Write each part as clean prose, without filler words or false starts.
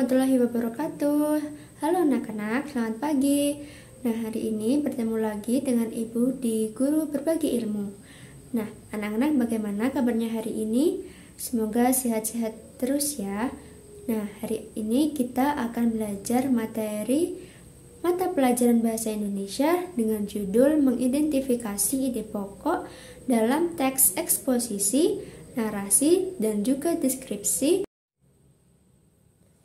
warahmatullahi wabarakatuh. Halo anak-anak, selamat pagi. Nah, hari ini bertemu lagi dengan Ibu di Guru Berbagi Ilmu. Nah, anak-anak bagaimana kabarnya hari ini? Semoga sehat-sehat terus ya. Nah, hari ini kita akan belajar materi mata pelajaran Bahasa Indonesia dengan judul mengidentifikasi ide pokok dalam teks eksposisi, narasi, dan juga deskripsi.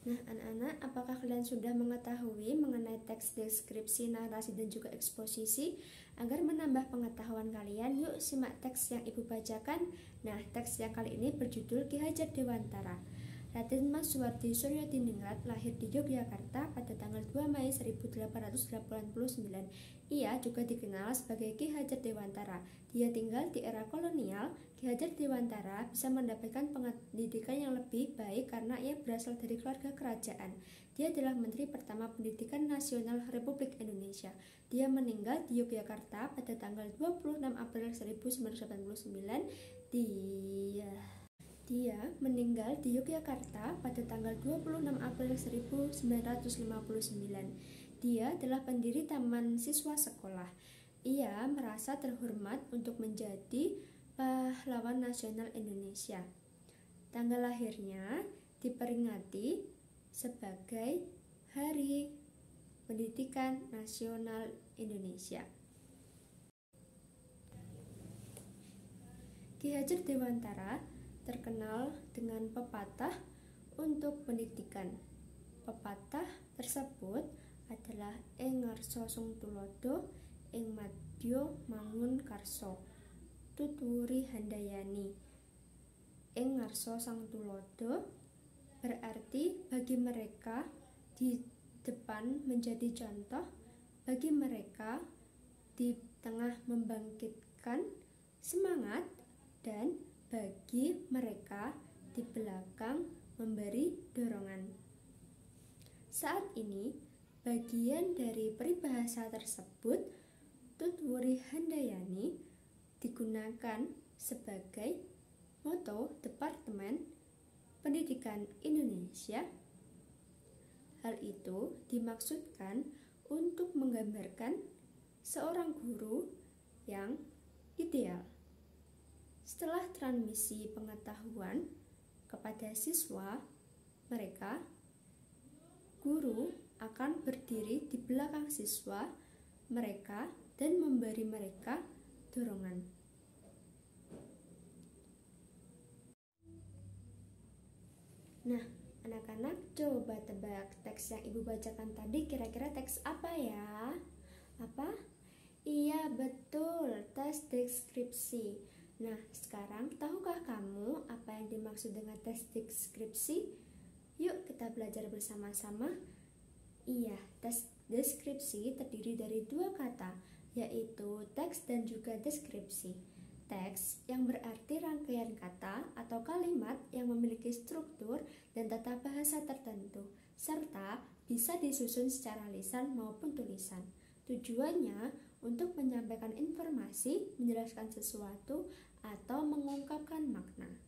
Nah, anak-anak, apakah kalian sudah mengetahui mengenai teks deskripsi, narasi, dan juga eksposisi? Agar menambah pengetahuan kalian, yuk simak teks yang Ibu bacakan. Nah, teks yang kali ini berjudul Ki Hajar Dewantara. Raden Mas Suwardi Suryo-Diningrat lahir di Yogyakarta pada tanggal 2 Mei 1889. Ia juga dikenal sebagai Ki Hajar Dewantara. Dia tinggal di era kolonial. Ki Hajar Dewantara bisa mendapatkan pendidikan yang lebih baik karena ia berasal dari keluarga kerajaan. Dia adalah Menteri Pertama Pendidikan Nasional Republik Indonesia. Dia meninggal di Yogyakarta pada tanggal 26 April 1989. Dia meninggal di Yogyakarta pada tanggal 26 April 1959. Dia adalah pendiri Taman Siswa Sekolah. Ia merasa terhormat untuk menjadi pahlawan nasional Indonesia. Tanggal lahirnya diperingati sebagai Hari Pendidikan Nasional Indonesia. Ki Hajar Dewantara terkenal dengan pepatah untuk pendidikan. Pepatah tersebut adalah ing ngarsa sung tulodo, ing madya mangun karso, tuturi handayani. Ing ngarsa sang tulodo berarti bagi mereka di depan menjadi contoh, bagi mereka di tengah membangkitkan semangat, dan bagi mereka di belakang memberi dorongan. Saat ini, bagian dari peribahasa tersebut, tutwuri handayani, digunakan sebagai moto Departemen Pendidikan Indonesia. Hal itu dimaksudkan untuk menggambarkan seorang guru yang ideal. Setelah transmisi pengetahuan kepada siswa, guru akan berdiri di belakang siswa mereka dan memberi mereka dorongan. Nah, anak-anak, coba tebak teks yang Ibu bacakan tadi kira-kira teks apa ya? Apa? Iya, betul, teks deskripsi. Nah, sekarang tahukah kamu apa yang dimaksud dengan teks deskripsi? Yuk kita belajar bersama-sama. Iya, teks deskripsi terdiri dari dua kata, yaitu teks dan juga deskripsi. Teks yang berarti rangkaian kata atau kalimat yang memiliki struktur dan tata bahasa tertentu, serta bisa disusun secara lisan maupun tulisan. Tujuannya untuk menyampaikan informasi, menjelaskan sesuatu, atau mengungkapkan makna.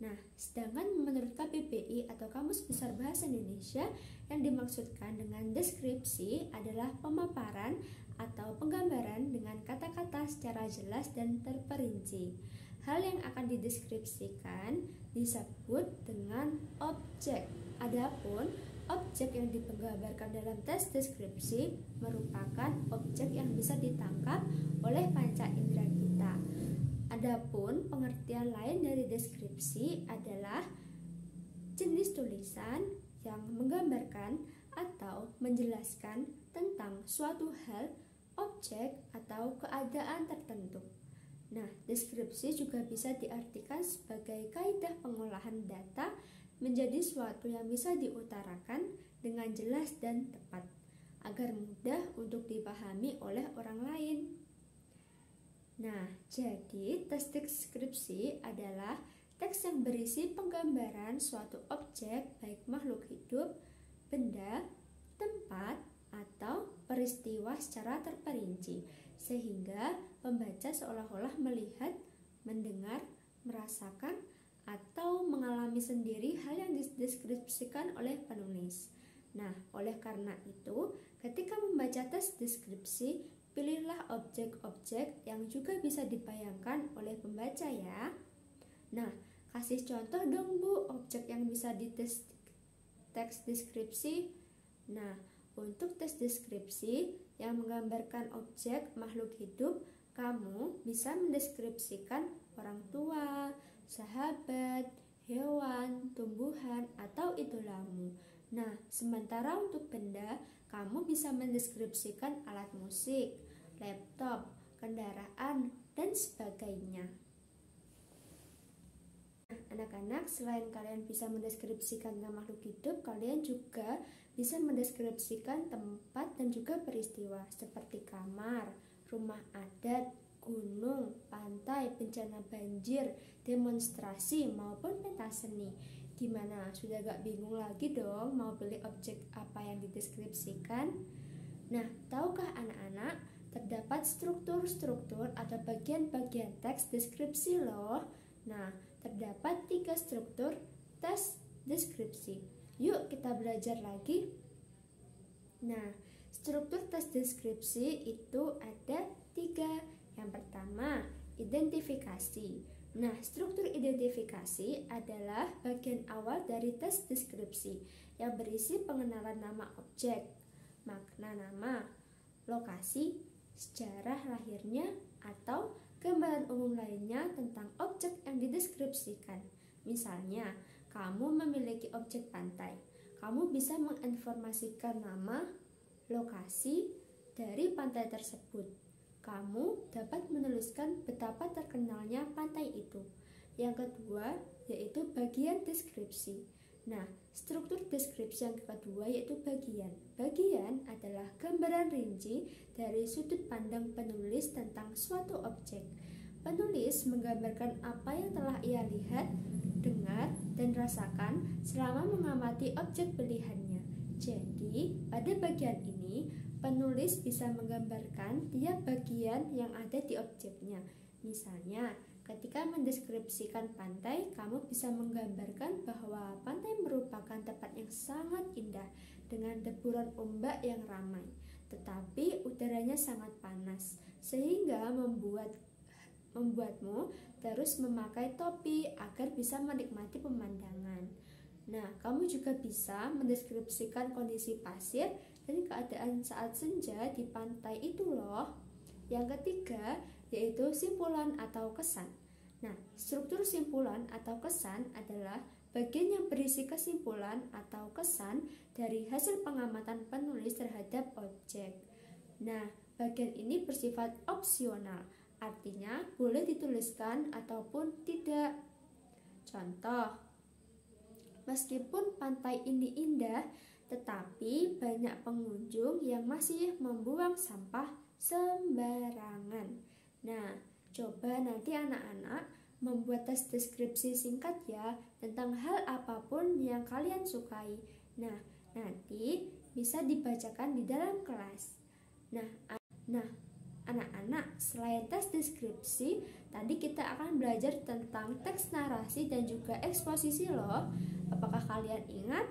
Nah, sedangkan menurut KBBI atau Kamus Besar Bahasa Indonesia, yang dimaksudkan dengan deskripsi adalah pemaparan atau penggambaran dengan kata-kata secara jelas dan terperinci. Hal yang akan dideskripsikan disebut dengan objek. Adapun objek yang digambarkan dalam teks deskripsi merupakan objek yang bisa ditangkap oleh panca indera kita. Adapun pengertian lain dari deskripsi adalah jenis tulisan yang menggambarkan atau menjelaskan tentang suatu hal, objek, atau keadaan tertentu. Nah, deskripsi juga bisa diartikan sebagai kaidah pengolahan data menjadi suatu yang bisa diutarakan dengan jelas dan tepat, agar mudah untuk dipahami oleh orang lain. Nah, jadi teks deskripsi adalah teks yang berisi penggambaran suatu objek, baik makhluk hidup, benda, tempat, atau peristiwa secara terperinci, sehingga pembaca seolah-olah melihat, mendengar, merasakan, atau mengalami sendiri hal yang dideskripsikan oleh penulis. Nah, oleh karena itu, ketika membaca teks deskripsi, pilihlah objek-objek yang juga bisa dibayangkan oleh pembaca ya. Nah, kasih contoh dong Bu, objek yang bisa di teks deskripsi. Nah, untuk teks deskripsi yang menggambarkan objek makhluk hidup, kamu bisa mendeskripsikan orang tua, sahabat, hewan, tumbuhan, atau idolamu. Nah, sementara untuk benda, kamu bisa mendeskripsikan alat musik, laptop, kendaraan, dan sebagainya. Anak-anak, selain kalian bisa mendeskripsikan makhluk hidup, kalian juga bisa mendeskripsikan tempat dan juga peristiwa seperti kamar, rumah adat, gunung, pantai, bencana banjir, demonstrasi, maupun pentas seni. Gimana? Sudah gak bingung lagi dong mau pilih objek apa yang dideskripsikan? Nah, tahukah anak-anak, terdapat struktur-struktur atau bagian-bagian teks deskripsi loh. Nah, terdapat 3 struktur teks deskripsi. Yuk kita belajar lagi. Nah, struktur teks deskripsi itu ada 3. Yang pertama, identifikasi. Nah, struktur identifikasi adalah bagian awal dari teks deskripsi yang berisi pengenalan nama objek, makna nama, lokasi, sejarah lahirnya, atau gambaran umum lainnya tentang objek yang dideskripsikan. Misalnya, kamu memiliki objek pantai. Kamu bisa menginformasikan nama, lokasi dari pantai tersebut. Kamu dapat menuliskan betapa terkenalnya pantai itu. Yang kedua, yaitu bagian deskripsi. Nah, struktur deskripsi yang kedua yaitu bagian. Bagian adalah gambaran rinci dari sudut pandang penulis tentang suatu objek. Penulis menggambarkan apa yang telah ia lihat, dengar, dan rasakan selama mengamati objek pilihannya. Jadi, pada bagian ini, penulis bisa menggambarkan tiap bagian yang ada di objeknya. Misalnya, ketika mendeskripsikan pantai, kamu bisa menggambarkan bahwa pantai merupakan tempat yang sangat indah dengan deburan ombak yang ramai, tetapi udaranya sangat panas, sehingga membuatmu terus memakai topi agar bisa menikmati pemandangan. Nah, kamu juga bisa mendeskripsikan kondisi pasir dan keadaan saat senja di pantai itu loh. Yang ketiga, yaitu simpulan atau kesan. Nah, struktur simpulan atau kesan adalah bagian yang berisi kesimpulan atau kesan dari hasil pengamatan penulis terhadap objek. Nah, bagian ini bersifat opsional, artinya boleh dituliskan ataupun tidak. Contoh, meskipun pantai ini indah, tetapi banyak pengunjung yang masih membuang sampah sembarangan. Nah, coba nanti anak-anak membuat teks deskripsi singkat ya tentang hal apapun yang kalian sukai. Nah, nanti bisa dibacakan di dalam kelas. Nah, anak-anak, selain teks deskripsi, tadi kita akan belajar tentang teks narasi dan juga eksposisi loh. Apakah kalian ingat?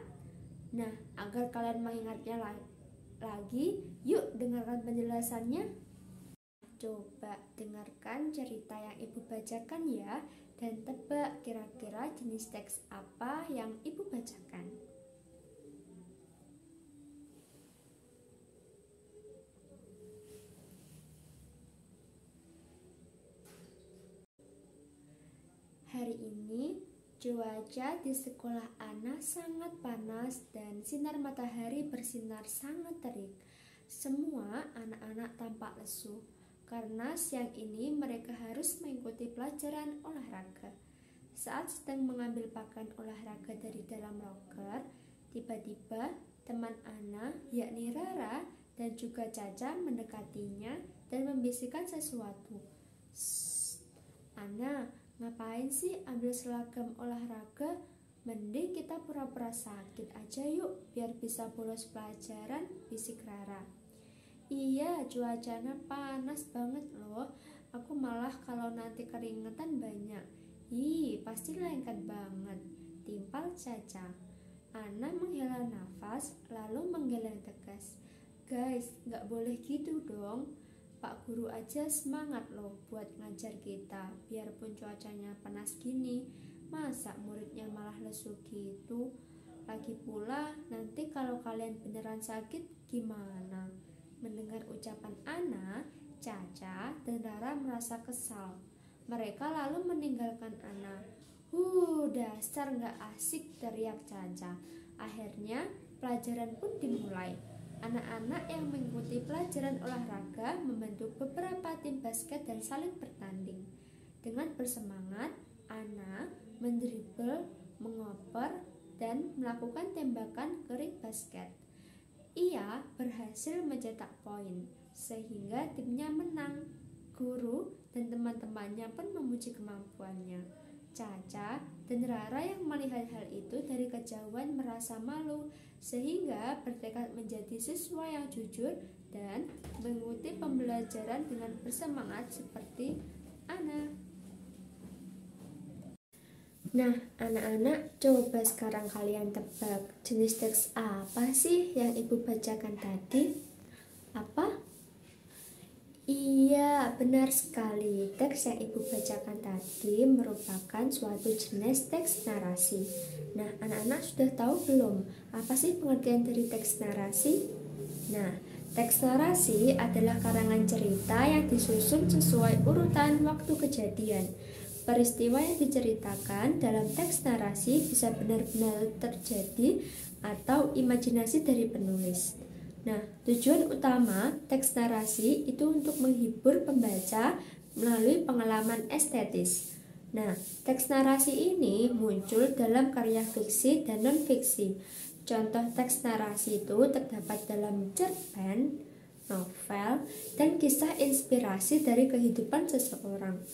Nah, agar kalian mengingatnya lagi, yuk dengarkan penjelasannya. Coba dengarkan cerita yang ibu bacakan ya, dan tebak kira-kira jenis teks apa yang ibu bacakan. Hari ini cuaca di sekolah Ana sangat panas dan sinar matahari bersinar sangat terik. Semua anak-anak tampak lesu karena siang ini mereka harus mengikuti pelajaran olahraga. Saat sedang mengambil pakaian olahraga dari dalam loker, tiba-tiba teman Ana, yakni Rara dan juga Caca mendekatinya dan membisikkan sesuatu. Ana, ngapain sih ambil seragam olahraga? Mending kita pura-pura sakit aja yuk, biar bisa bolos pelajaran, bisik Rara. Iya, cuacanya panas banget loh. Aku malah kalau nanti keringetan banyak. Ih, pasti lengket banget. timpal Caca. Ana menghela nafas lalu menggeleng tegas. Guys, gak boleh gitu dong. Pak Guru aja semangat loh buat ngajar kita. Biarpun cuacanya panas gini, masa muridnya malah lesu gitu? Lagi pula nanti kalau kalian beneran sakit gimana? Mendengar ucapan Ana, Caca dan Rara merasa kesal. Mereka lalu meninggalkan Ana. Dasar gak asik, teriak Caca. Akhirnya pelajaran pun dimulai. Anak-anak yang mengikuti pelajaran olahraga membentuk beberapa tim basket dan saling bertanding. Dengan bersemangat, Ana mendribel, mengoper, dan melakukan tembakan ke ring basket. Ia berhasil mencetak poin, sehingga timnya menang. Guru dan teman-temannya pun memuji kemampuannya. Caca dan Rara yang melihat hal itu dari kejauhan merasa malu, sehingga bertekad menjadi siswa yang jujur dan mengikuti pembelajaran dengan bersemangat seperti Ana. Nah, anak-anak, coba sekarang kalian tebak jenis teks apa sih yang Ibu bacakan tadi? Apa? Iya, benar sekali. Teks yang Ibu bacakan tadi merupakan suatu jenis teks narasi. Nah, anak-anak sudah tahu belum apa sih pengertian dari teks narasi? Nah, teks narasi adalah karangan cerita yang disusun sesuai urutan waktu kejadian. Peristiwa yang diceritakan dalam teks narasi bisa benar-benar terjadi atau imajinasi dari penulis. Nah, tujuan utama teks narasi itu untuk menghibur pembaca melalui pengalaman estetis. Nah, teks narasi ini muncul dalam karya fiksi dan non-fiksi. Contoh teks narasi itu terdapat dalam cerpen, novel, dan kisah inspirasi dari kehidupan seseorang.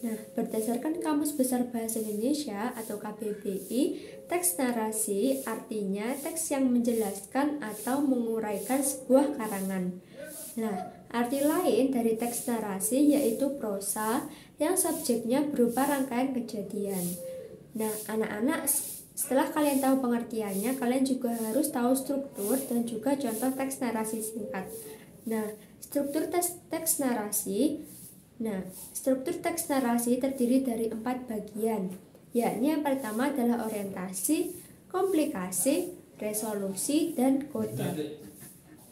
Nah, berdasarkan Kamus Besar Bahasa Indonesia atau KBBI, teks narasi artinya teks yang menjelaskan atau menguraikan sebuah karangan. Nah, arti lain dari teks narasi yaitu prosa yang subjeknya berupa rangkaian kejadian. Nah, anak-anak, setelah kalian tahu pengertiannya, kalian juga harus tahu struktur dan juga contoh teks narasi singkat. Nah, struktur teks narasi terdiri dari 4 bagian, yakni yang pertama adalah orientasi, komplikasi, resolusi, dan kode.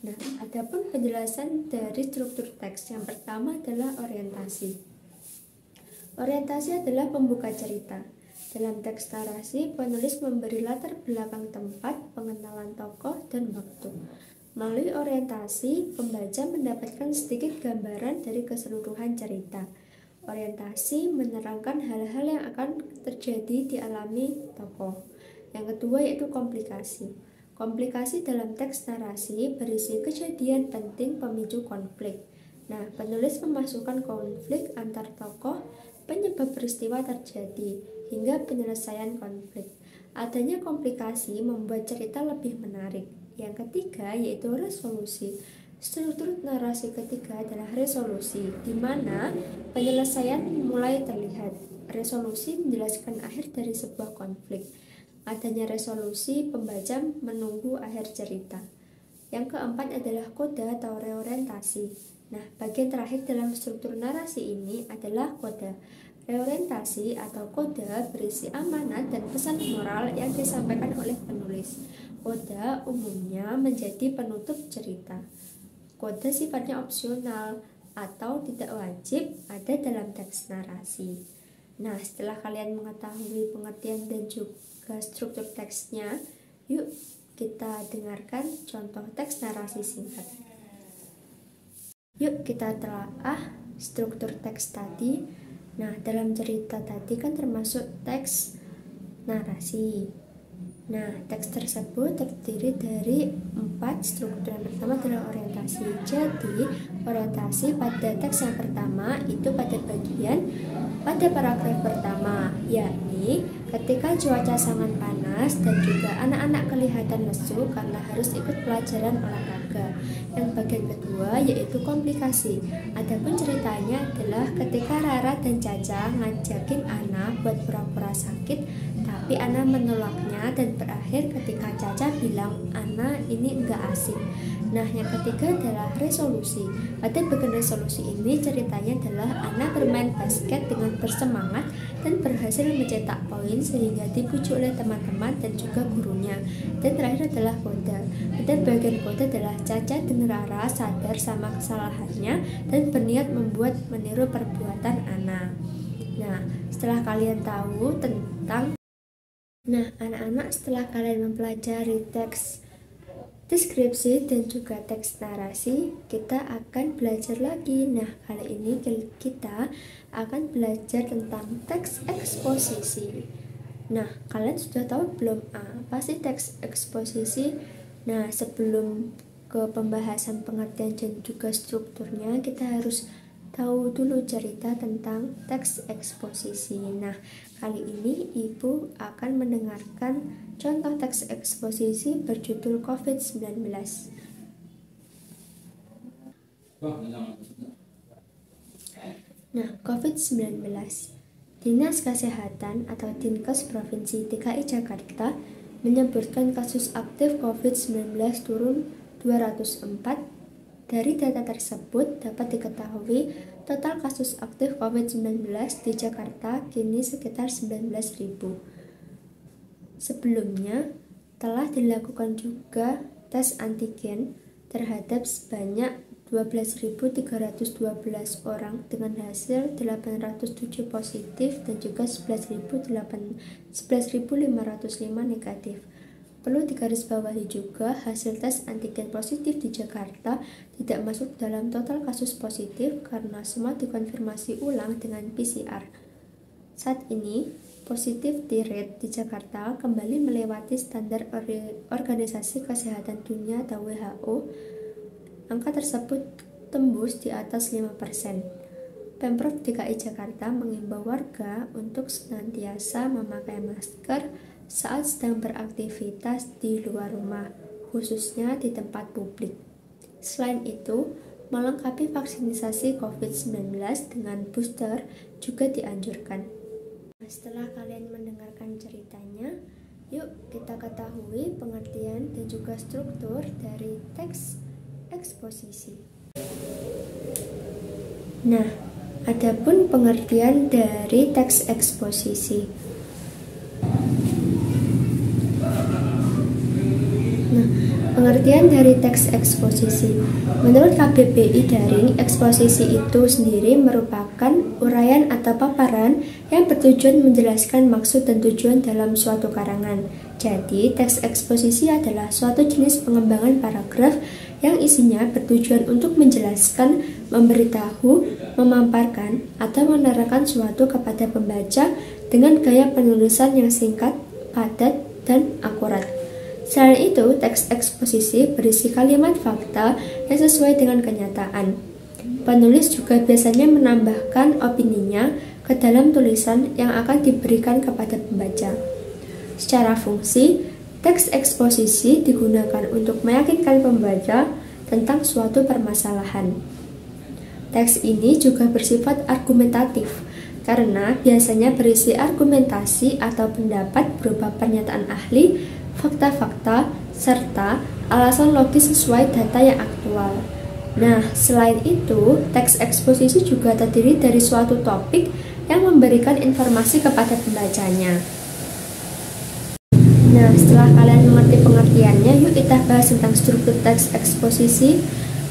Nah, adapun penjelasan dari struktur teks yang pertama adalah orientasi. Orientasi adalah pembuka cerita. Dalam teks narasi, penulis memberi latar belakang tempat, pengenalan tokoh, dan waktu. Melalui orientasi, pembaca mendapatkan sedikit gambaran dari keseluruhan cerita. Orientasi menerangkan hal-hal yang akan terjadi dialami tokoh. Yang kedua yaitu komplikasi. Komplikasi dalam teks narasi berisi kejadian penting pemicu konflik. Nah, penulis memasukkan konflik antar tokoh, penyebab peristiwa terjadi, hingga penyelesaian konflik. Adanya komplikasi membuat cerita lebih menarik. Yang ketiga yaitu resolusi. Struktur narasi ketiga adalah resolusi, di mana penyelesaian mulai terlihat. Resolusi menjelaskan akhir dari sebuah konflik. Adanya resolusi, pembaca menunggu akhir cerita. Yang keempat adalah kode atau reorientasi. Nah, bagian terakhir dalam struktur narasi ini adalah kode. Reorientasi atau kode berisi amanat dan pesan moral yang disampaikan oleh penulis. Kode umumnya menjadi penutup cerita. Kode sifatnya opsional atau tidak wajib ada dalam teks narasi. Nah, setelah kalian mengetahui pengertian dan juga struktur teksnya, yuk kita dengarkan contoh teks narasi singkat. Yuk kita telaah struktur teks tadi. Nah, dalam cerita tadi kan termasuk teks narasi. Nah, teks tersebut terdiri dari 4 struktur. Yang pertama adalah orientasi. Jadi, orientasi pada teks yang pertama itu pada paragraf pertama, yakni ketika cuaca sangat panas dan juga anak-anak kelihatan lesu karena harus ikut pelajaran olahraga. Yang bagian kedua yaitu komplikasi. Adapun ceritanya adalah ketika Rara dan Caca ngajakin Ana buat pura-pura sakit, tapi Ana menolaknya dan berakhir ketika Caca bilang Ana ini enggak asik. Nah, yang ketiga adalah resolusi. Pada bagian resolusi ini ceritanya adalah Ana bermain basket dengan bersemangat dan berhasil mencetak poin sehingga dipuji oleh teman-teman dan juga gurunya. Dan terakhir adalah kode. Pada bagian kode adalah Caca dan Rara sadar sama kesalahannya dan berniat membuat meniru perbuatan Ana. Nah, setelah kalian tahu tentang anak-anak, setelah kalian mempelajari teks deskripsi dan juga teks narasi, kita akan belajar lagi. Nah, kali ini kita akan belajar tentang teks eksposisi. Nah, kalian sudah tahu belum apa sih teks eksposisi? Nah, sebelum ke pembahasan pengertian dan juga strukturnya, kita harus tahu dulu cerita tentang teks eksposisi. Nah, kali ini Ibu akan mendengarkan contoh teks eksposisi berjudul COVID-19. Nah, COVID-19. Dinas Kesehatan atau Dinkes Provinsi DKI Jakarta menyebutkan kasus aktif COVID-19 turun 204. Dari data tersebut dapat diketahui total kasus aktif COVID-19 di Jakarta kini sekitar 19.000. Sebelumnya telah dilakukan juga tes antigen terhadap sebanyak 12.312 orang dengan hasil 807 positif dan juga 11.505 negatif. Perlu digarisbawahi juga hasil tes antigen positif di Jakarta tidak masuk dalam total kasus positif karena semua dikonfirmasi ulang dengan PCR. Saat ini, positivity rate di Jakarta kembali melewati standar Organisasi Kesehatan Dunia atau WHO. Angka tersebut tembus di atas 5%. Pemprov DKI Jakarta mengimbau warga untuk senantiasa memakai masker saat sedang beraktivitas di luar rumah, khususnya di tempat publik. Selain itu, melengkapi vaksinasi COVID-19 dengan booster juga dianjurkan. Setelah kalian mendengarkan ceritanya, yuk kita ketahui pengertian dan juga struktur dari teks eksposisi. Nah, adapun pengertian dari teks eksposisi. Pengertian dari teks eksposisi. Menurut KBBI Daring, eksposisi itu sendiri merupakan uraian atau paparan yang bertujuan menjelaskan maksud dan tujuan dalam suatu karangan. Jadi, teks eksposisi adalah suatu jenis pengembangan paragraf yang isinya bertujuan untuk menjelaskan, memberitahu, memaparkan, atau menerangkan suatu kepada pembaca dengan gaya penulisan yang singkat, padat, dan akurat. Selain itu, teks eksposisi berisi kalimat fakta yang sesuai dengan kenyataan. Penulis juga biasanya menambahkan opininya ke dalam tulisan yang akan diberikan kepada pembaca. Secara fungsi, teks eksposisi digunakan untuk meyakinkan pembaca tentang suatu permasalahan. Teks ini juga bersifat argumentatif, karena biasanya berisi argumentasi atau pendapat berupa pernyataan ahli, fakta-fakta, serta alasan logis sesuai data yang aktual. Nah, selain itu, teks eksposisi juga terdiri dari suatu topik yang memberikan informasi kepada pembacanya. Nah, setelah kalian mengerti pengertiannya, yuk kita bahas tentang struktur teks eksposisi.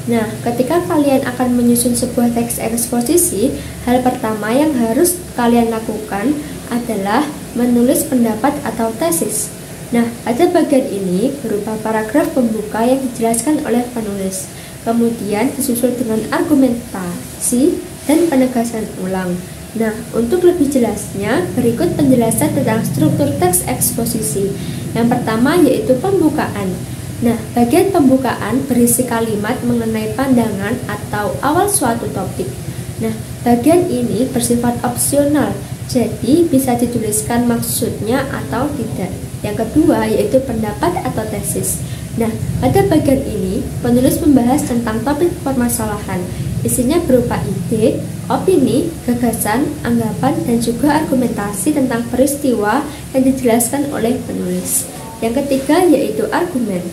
Nah, ketika kalian akan menyusun sebuah teks eksposisi, hal pertama yang harus kalian lakukan adalah menulis pendapat atau tesis. Nah, pada bagian ini berupa paragraf pembuka yang dijelaskan oleh penulis, kemudian disusul dengan argumentasi dan penegasan ulang. Nah, untuk lebih jelasnya, berikut penjelasan tentang struktur teks eksposisi. Yang pertama yaitu pembukaan. Nah, bagian pembukaan berisi kalimat mengenai pandangan atau awal suatu topik. Nah, bagian ini bersifat opsional, jadi bisa dituliskan maksudnya atau tidak. Yang kedua yaitu pendapat atau tesis. Nah, pada bagian ini penulis membahas tentang topik permasalahan. Isinya berupa ide, opini, gagasan, anggapan, dan juga argumentasi tentang peristiwa yang dijelaskan oleh penulis. Yang ketiga yaitu argumen.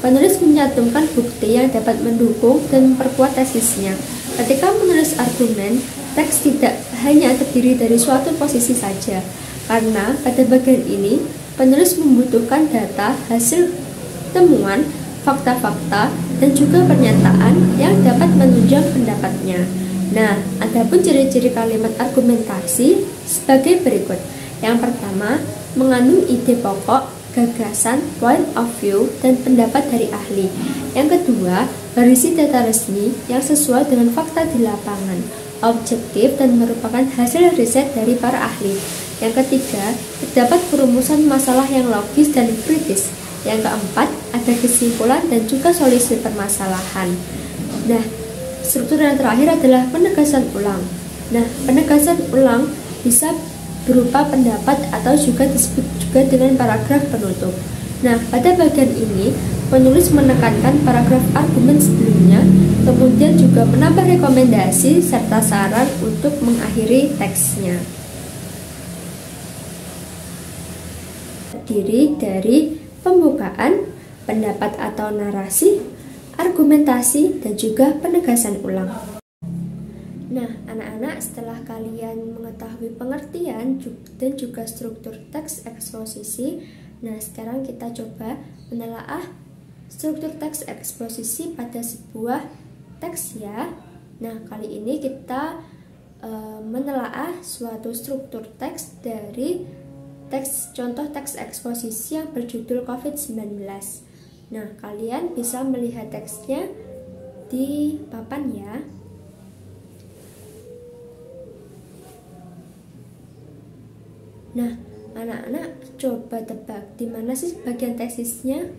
Penulis mencantumkan bukti yang dapat mendukung dan memperkuat tesisnya. Ketika menulis argumen, teks tidak hanya terdiri dari suatu posisi saja, karena pada bagian ini penulis membutuhkan data, hasil temuan, fakta-fakta, dan juga pernyataan yang dapat menunjang pendapatnya. Nah, adapun ciri-ciri kalimat argumentasi sebagai berikut. Yang pertama, mengandung ide pokok, gagasan, point of view, dan pendapat dari ahli. Yang kedua, berisi data resmi yang sesuai dengan fakta di lapangan, objektif, dan merupakan hasil riset dari para ahli. Yang ketiga, terdapat perumusan masalah yang logis dan kritis. Yang keempat, ada kesimpulan dan juga solusi permasalahan. Nah, struktur yang terakhir adalah penegasan ulang. Nah, penegasan ulang bisa berupa pendapat atau juga disebut juga dengan paragraf penutup. Nah, pada bagian ini, penulis menekankan paragraf argumen sebelumnya, kemudian juga menambah rekomendasi serta saran untuk mengakhiri teksnya. Terdiri dari pembukaan, pendapat atau narasi, argumentasi, dan juga penegasan ulang. Nah, anak-anak, setelah kalian mengetahui pengertian dan juga struktur teks eksposisi, nah sekarang kita coba menelaah struktur teks eksposisi pada sebuah teks ya. Nah, kali ini kita menelaah suatu struktur teks dari contoh teks eksposisi yang berjudul COVID-19. Nah, kalian bisa melihat teksnya di papan ya. Nah, anak-anak coba tebak di mana sih bagian tesisnya?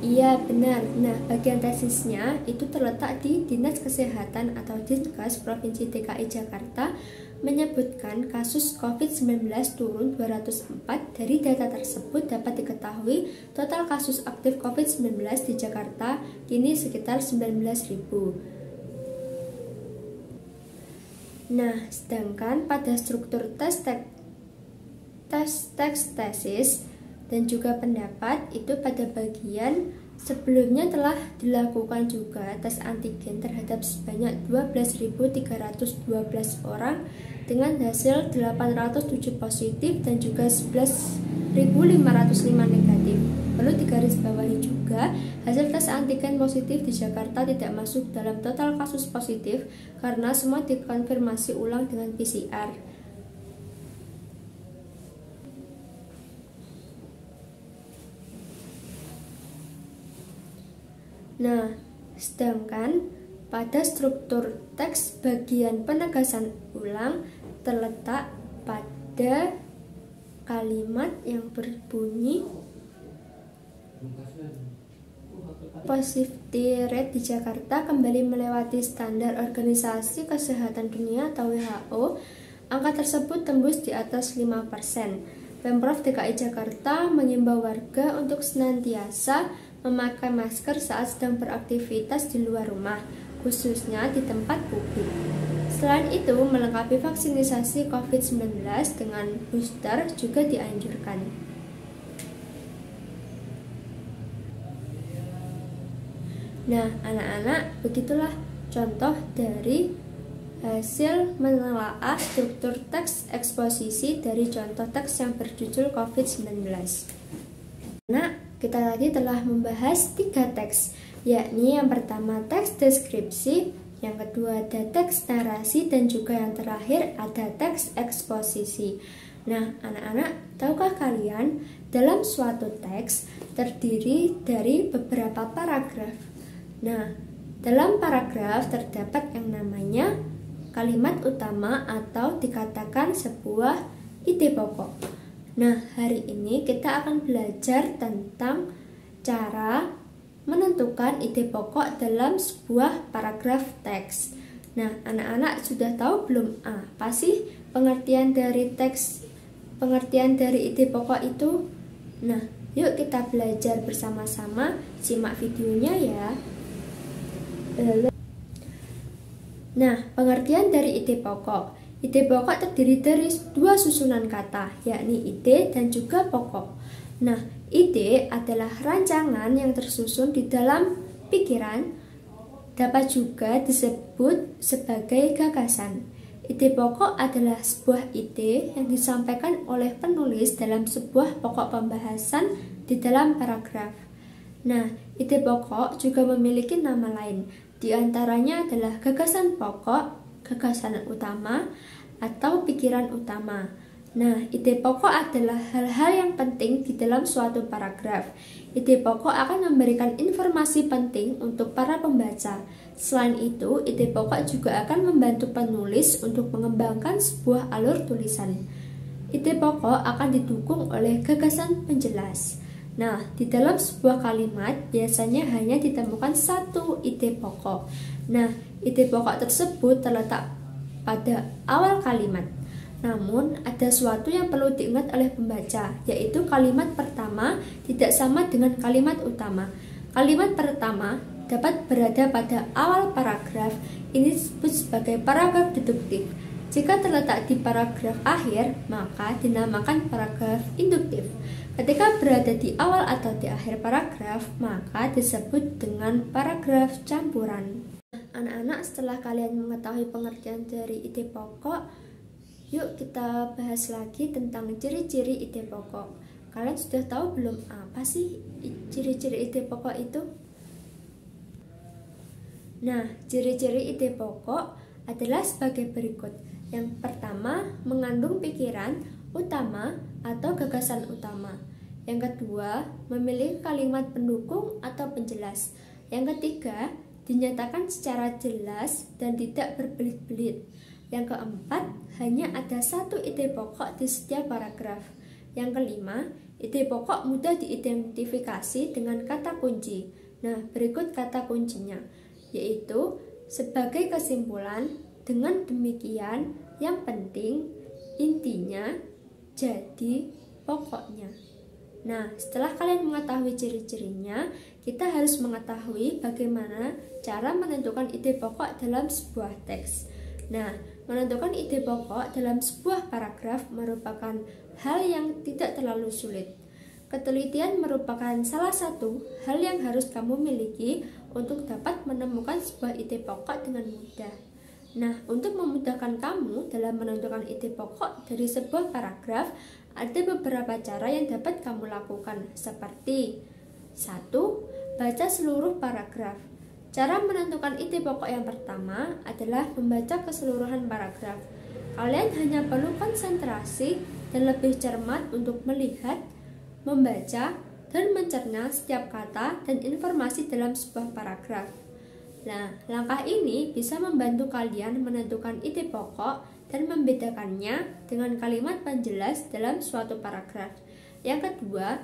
Iya, benar. Nah, bagian tesisnya itu terletak di Dinas Kesehatan atau Dinkes Provinsi DKI Jakarta, menyebutkan kasus COVID-19 turun 204. Dari data tersebut dapat diketahui total kasus aktif COVID-19 di Jakarta kini sekitar 19.000. Nah, sedangkan pada struktur tesis dan juga pendapat itu pada bagian sebelumnya telah dilakukan juga tes antigen terhadap sebanyak 12.312 orang dengan hasil 807 positif dan juga 11.505 negatif. Perlu digarisbawahi juga, hasil tes antigen positif di Jakarta tidak masuk dalam total kasus positif karena semua dikonfirmasi ulang dengan PCR. Nah, sedangkan pada struktur teks bagian penegasan ulang terletak pada kalimat yang berbunyi positivity rate di Jakarta kembali melewati standar Organisasi Kesehatan Dunia atau WHO. Angka tersebut tembus di atas 5%. Pemprov DKI Jakarta mengimbau warga untuk senantiasa memakai masker saat sedang beraktivitas di luar rumah, khususnya di tempat publik. Selain itu, melengkapi vaksinasi COVID-19 dengan booster juga dianjurkan. Nah, anak-anak, begitulah contoh dari hasil menelaah struktur teks eksposisi dari contoh teks yang berjudul COVID-19. Nah, kita tadi telah membahas 3 teks, yakni yang pertama teks deskripsi, yang kedua ada teks narasi, dan juga yang terakhir ada teks eksposisi. Nah, anak-anak, tahukah kalian dalam suatu teks terdiri dari beberapa paragraf? Nah, dalam paragraf terdapat yang namanya kalimat utama atau dikatakan sebuah ide pokok. Nah, hari ini kita akan belajar tentang cara menentukan ide pokok dalam sebuah paragraf teks. Nah, anak-anak sudah tahu belum apa sih pengertian dari ide pokok itu? Nah, yuk kita belajar bersama-sama, simak videonya ya. Nah, pengertian dari ide pokok. Ide pokok terdiri dari dua susunan kata, yakni ide dan juga pokok. Nah, ide adalah rancangan yang tersusun di dalam pikiran, dapat juga disebut sebagai gagasan. Ide pokok adalah sebuah ide yang disampaikan oleh penulis dalam sebuah pokok pembahasan di dalam paragraf. Nah, ide pokok juga memiliki nama lain. Di antaranya adalah gagasan pokok, gagasan utama, atau pikiran utama. Nah, ide pokok adalah hal-hal yang penting di dalam suatu paragraf. Ide pokok akan memberikan informasi penting untuk para pembaca. Selain itu, ide pokok juga akan membantu penulis untuk mengembangkan sebuah alur tulisan. Ide pokok akan didukung oleh gagasan penjelas. Nah, di dalam sebuah kalimat biasanya hanya ditemukan satu ide pokok. Nah, ide pokok tersebut terletak pada awal kalimat. Namun, ada sesuatu yang perlu diingat oleh pembaca, yaitu kalimat pertama tidak sama dengan kalimat utama. Kalimat pertama dapat berada pada awal paragraf, ini disebut sebagai paragraf deduktif. Jika terletak di paragraf akhir, maka dinamakan paragraf induktif. Ketika berada di awal atau di akhir paragraf, maka disebut dengan paragraf campuran. Anak-anak, setelah kalian mengetahui pengertian dari ide pokok, yuk kita bahas lagi tentang ciri-ciri ide pokok. Kalian sudah tahu belum apa sih ciri-ciri ide pokok itu? Nah, ciri-ciri ide pokok adalah sebagai berikut. Yang pertama, mengandung pikiran utama atau gagasan utama. Yang kedua, memiliki kalimat pendukung atau penjelas. Yang ketiga, dinyatakan secara jelas dan tidak berbelit-belit. Yang keempat, hanya ada satu ide pokok di setiap paragraf. Yang kelima, ide pokok mudah diidentifikasi dengan kata kunci. Nah, berikut kata kuncinya, yaitu sebagai kesimpulan, dengan demikian, yang penting, intinya, jadi, pokoknya. Nah, setelah kalian mengetahui ciri-cirinya, kita harus mengetahui bagaimana cara menentukan ide pokok dalam sebuah teks. Nah, menentukan ide pokok dalam sebuah paragraf merupakan hal yang tidak terlalu sulit. Ketelitian merupakan salah satu hal yang harus kamu miliki untuk dapat menemukan sebuah ide pokok dengan mudah. Nah, untuk memudahkan kamu dalam menentukan ide pokok dari sebuah paragraf, ada beberapa cara yang dapat kamu lakukan, seperti 1. Baca seluruh paragraf. Cara menentukan ide pokok yang pertama adalah membaca keseluruhan paragraf. Kalian hanya perlu konsentrasi dan lebih cermat untuk melihat, membaca, dan mencerna setiap kata dan informasi dalam sebuah paragraf. Nah, langkah ini bisa membantu kalian menentukan ide pokok dan membedakannya dengan kalimat penjelas dalam suatu paragraf. Yang kedua,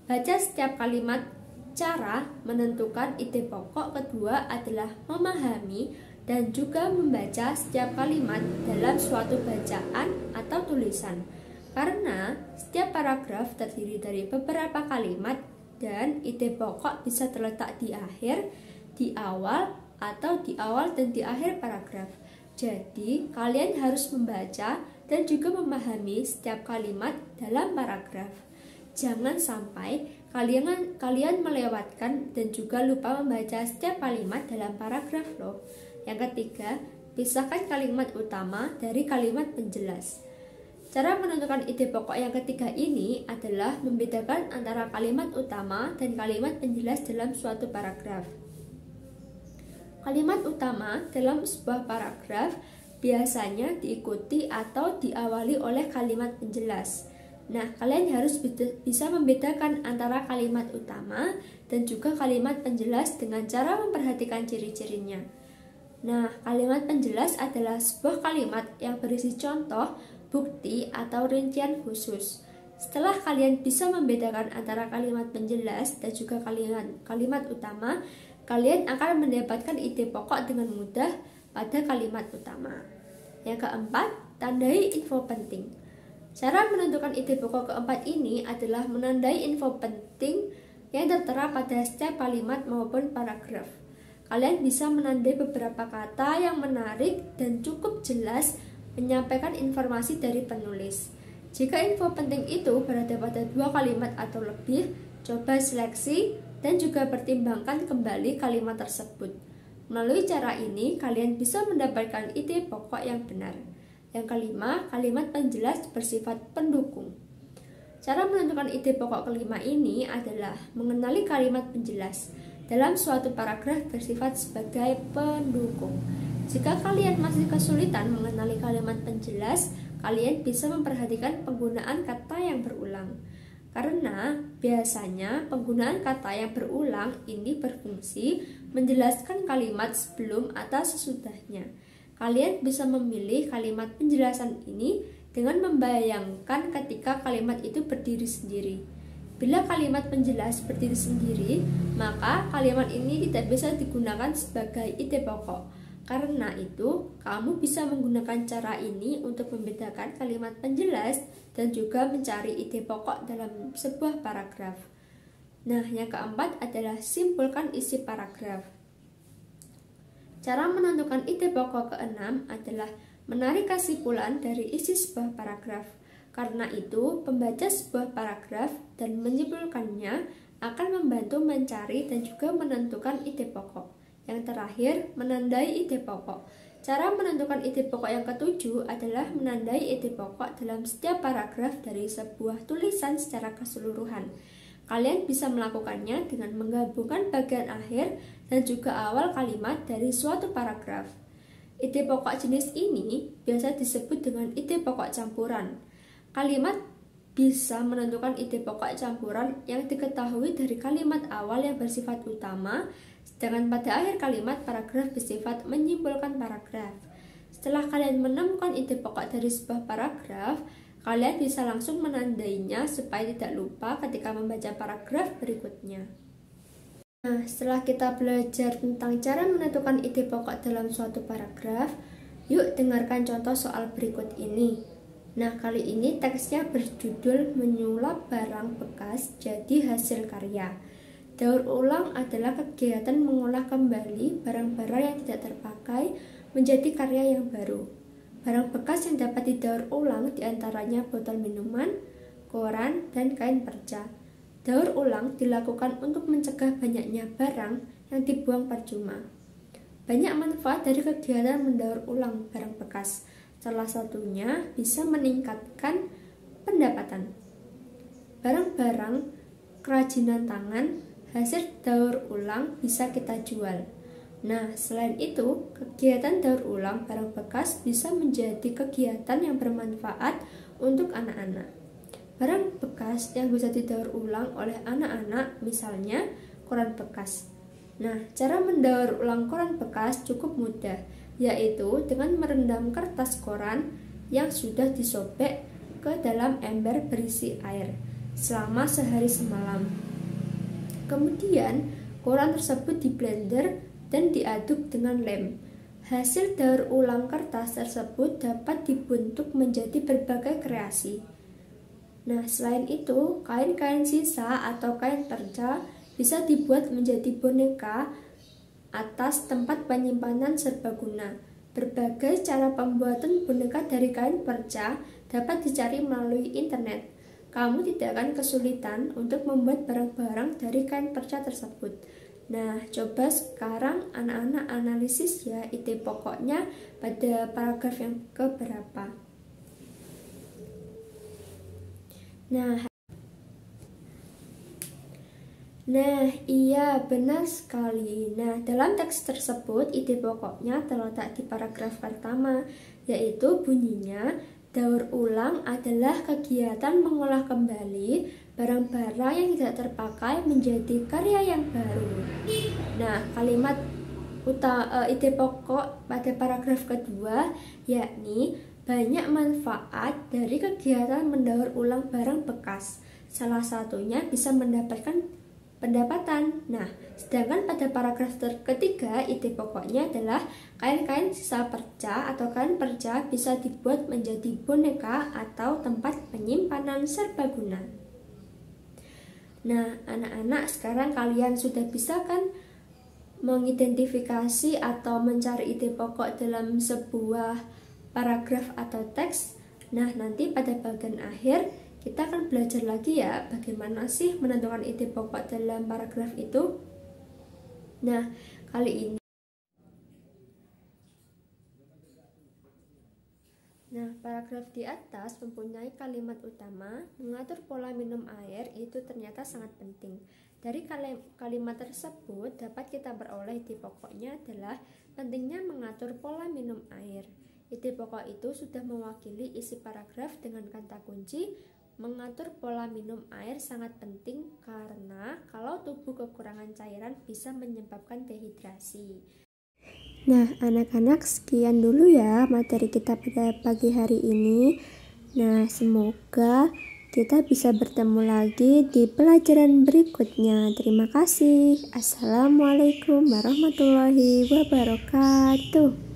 baca setiap kalimat. Cara menentukan ide pokok kedua adalah memahami dan juga membaca setiap kalimat dalam suatu bacaan atau tulisan. Karena setiap paragraf terdiri dari beberapa kalimat dan ide pokok bisa terletak di akhir, di awal, atau di awal dan di akhir paragraf. Jadi, kalian harus membaca dan juga memahami setiap kalimat dalam paragraf. Jangan sampai kalian melewatkan dan juga lupa membaca setiap kalimat dalam paragraf loh. Yang ketiga, pisahkan kalimat utama dari kalimat penjelas. Cara menentukan ide pokok yang ketiga ini adalah membedakan antara kalimat utama dan kalimat penjelas dalam suatu paragraf. Kalimat utama dalam sebuah paragraf biasanya diikuti atau diawali oleh kalimat penjelas. Nah, kalian harus bisa membedakan antara kalimat utama dan juga kalimat penjelas dengan cara memperhatikan ciri-cirinya. Nah, kalimat penjelas adalah sebuah kalimat yang berisi contoh, bukti, atau rincian khusus. Setelah kalian bisa membedakan antara kalimat penjelas dan juga kalimat utama, kalian akan mendapatkan ide pokok dengan mudah pada kalimat utama. Yang keempat, tandai info penting. Cara menentukan ide pokok keempat ini adalah menandai info penting yang tertera pada setiap kalimat maupun paragraf. kalian bisa menandai beberapa kata yang menarik dan cukup jelas menyampaikan informasi dari penulis. Jika info penting itu berada pada 2 kalimat atau lebih, coba seleksi dan juga pertimbangkan kembali kalimat tersebut. Melalui cara ini, kalian bisa mendapatkan ide pokok yang benar. Yang kelima, kalimat penjelas bersifat pendukung. Cara menentukan ide pokok kelima ini adalah mengenali kalimat penjelas dalam suatu paragraf bersifat sebagai pendukung. Jika kalian masih kesulitan mengenali kalimat penjelas, kalian bisa memperhatikan penggunaan kata yang berulang. Karena biasanya penggunaan kata yang berulang ini berfungsi menjelaskan kalimat sebelum atau sesudahnya. Kalian bisa memilih kalimat penjelasan ini dengan membayangkan ketika kalimat itu berdiri sendiri. Bila kalimat penjelas berdiri sendiri, maka kalimat ini tidak bisa digunakan sebagai ide pokok. Karena itu, kamu bisa menggunakan cara ini untuk membedakan kalimat penjelas dan juga mencari ide pokok dalam sebuah paragraf. Nah, yang keempat adalah simpulkan isi paragraf. Cara menentukan ide pokok keenam adalah menarik kesimpulan dari isi sebuah paragraf. Karena itu, pembaca sebuah paragraf dan menyimpulkannya akan membantu mencari dan juga menentukan ide pokok. Yang terakhir, menandai ide pokok. Cara menentukan ide pokok yang ketujuh adalah menandai ide pokok dalam setiap paragraf dari sebuah tulisan secara keseluruhan. Kalian bisa melakukannya dengan menggabungkan bagian akhir dan juga awal kalimat dari suatu paragraf. Ide pokok jenis ini biasa disebut dengan ide pokok campuran. Kalimat bisa menentukan ide pokok campuran yang diketahui dari kalimat awal yang bersifat utama, sedangkan pada akhir kalimat paragraf bersifat menyimpulkan paragraf. Setelah kalian menemukan ide pokok dari sebuah paragraf, kalian bisa langsung menandainya supaya tidak lupa ketika membaca paragraf berikutnya. Nah, setelah kita belajar tentang cara menentukan ide pokok dalam suatu paragraf, yuk dengarkan contoh soal berikut ini. Nah, kali ini teksnya berjudul menyulap barang bekas jadi hasil karya. Daur ulang adalah kegiatan mengolah kembali barang-barang yang tidak terpakai menjadi karya yang baru. Barang bekas yang dapat didaur ulang diantaranya botol minuman, koran, dan kain perca. Daur ulang dilakukan untuk mencegah banyaknya barang yang dibuang percuma. Banyak manfaat dari kegiatan mendaur ulang barang bekas. Salah satunya bisa meningkatkan pendapatan. Barang-barang kerajinan tangan hasil daur ulang bisa kita jual. Nah, selain itu, kegiatan daur ulang barang bekas bisa menjadi kegiatan yang bermanfaat untuk anak-anak. Barang bekas yang bisa didaur ulang oleh anak-anak, misalnya koran bekas. Nah, cara mendaur ulang koran bekas cukup mudah, yaitu dengan merendam kertas koran yang sudah disobek ke dalam ember berisi air selama sehari semalam. Kemudian, koran tersebut diblender dan diaduk dengan lem. Hasil daur ulang kertas tersebut dapat dibentuk menjadi berbagai kreasi. Nah, selain itu, kain-kain sisa atau kain perca bisa dibuat menjadi boneka atas tempat penyimpanan serbaguna. Berbagai cara pembuatan boneka dari kain perca dapat dicari melalui internet. Kamu tidak akan kesulitan untuk membuat barang-barang dari kain perca tersebut. Nah, coba sekarang anak-anak analisis ya ide pokoknya pada paragraf yang keberapa. Nah, iya benar sekali. Nah, dalam teks tersebut ide pokoknya terletak di paragraf pertama, yaitu bunyinya daur ulang adalah kegiatan mengolah kembali barang-barang yang tidak terpakai menjadi karya yang baru. Nah, kalimat ide pokok pada paragraf kedua yakni banyak manfaat dari kegiatan mendaur ulang barang bekas. Salah satunya bisa mendapatkan pendapatan. Nah, sedangkan pada paragraf ketiga, ide pokoknya adalah kain-kain sisa perca atau kain perca bisa dibuat menjadi boneka atau tempat penyimpanan serbaguna. Nah, anak-anak, sekarang kalian sudah bisa kan mengidentifikasi atau mencari ide pokok dalam sebuah paragraf atau teks. Nah, nanti pada bagian akhir kita akan belajar lagi ya bagaimana sih menentukan ide pokok dalam paragraf itu. Nah, kali ini paragraf di atas mempunyai kalimat utama mengatur pola minum air, itu ternyata sangat penting. Dari kalimat tersebut dapat kita beroleh ide pokoknya adalah pentingnya mengatur pola minum air. Ide pokok itu sudah mewakili isi paragraf dengan kata kunci mengatur pola minum air sangat penting karena kalau tubuh kekurangan cairan bisa menyebabkan dehidrasi. Nah, anak-anak, sekian dulu ya materi kita pada pagi hari ini. Nah, semoga kita bisa bertemu lagi di pelajaran berikutnya. Terima kasih. Assalamualaikum warahmatullahi wabarakatuh.